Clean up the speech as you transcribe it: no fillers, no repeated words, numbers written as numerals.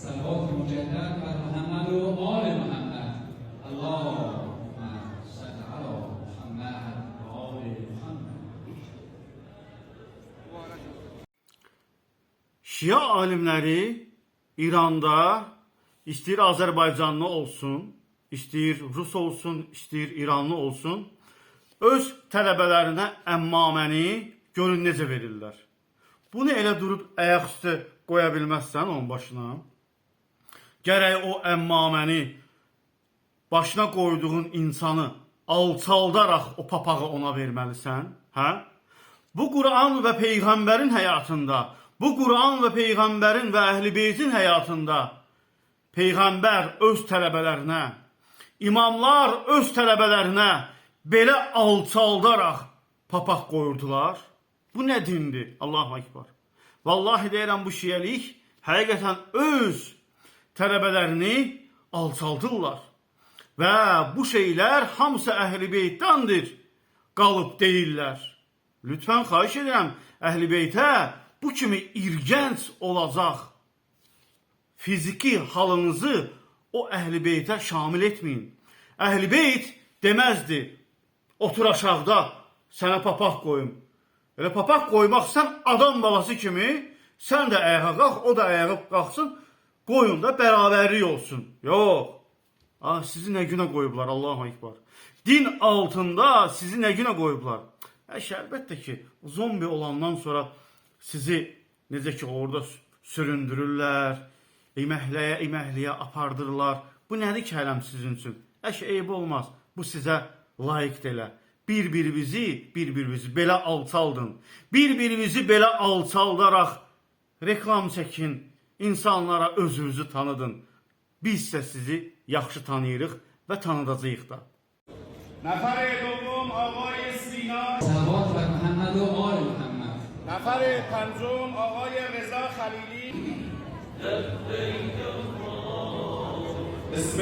صلوات مجدد بر محمد و آل محمد. اللهم صل علی محمد و آل محمد. Şia alimləri İranda istəyir Azərbaycanlı olsun, istəyir Rus olsun, istəyir İranlı olsun, öz tələbələrinə əmmaməni görün necə verirlər. Bunu elə durub ayaq üstə qoya bilməzsən onun başına. Gərək o əmmaməni başına qoyduğun insanı alçaldaraq o papağı ona verməlisən. Hə? Bu Quran və Peyğəmbərin həyatında, bu Quran və Peyğəmbərin və Əhl-i Beytin həyatında Peyğəmbər öz tələbələrinə, imamlar öz tələbələrinə belə alçaldaraq papaq qoyurdular. Bu nə dindir? Allahu Ekber. Vallahi deyirəm, bu şiəlik həqiqətən öz tələbələrini alçaldırlar. Və bu şeylər hamısı Əhl-i Beytdandır qalıb deyirlər. Lütfən xahiş edirəm, Əhl-i Beytə bu kimi irgənc olacaq fiziki halınızı o Əhl-i Beytə şamil etməyin. Əhl-i Beyt deməzdi, otur aşağıda sənə papaq qoyum. Elə papaq qoymaq sən adam balası kimi, sən də ayağa qalx, o da ayağa qalxsın, qoyun da bərabərlik olsun. Yox. Sizi nə günə qoyublar, Allahu Ekber. Din altında sizi nə günə qoyublar. Əlbəttə ki, zombi olandan sonra sizi necə ki orada süründürürlər, iməkliyə apardırlar. Bu nədir ki, hələm sizin üçün? Eybi olmaz. Bu sizə layiq delə. Bir-birimizi belə alçaldın. Bir-birimizi belə alçaldaraq reklam çəkin. İnsanlara özünüzü tanıdın. Biz isə sizi yaxşı tanıyırıq və tanıdacağıq da. نفر دوم آقای سینا. صلوات بر محمد و آل محمد. نفر پنجم آقای رضا خلیلی. بسم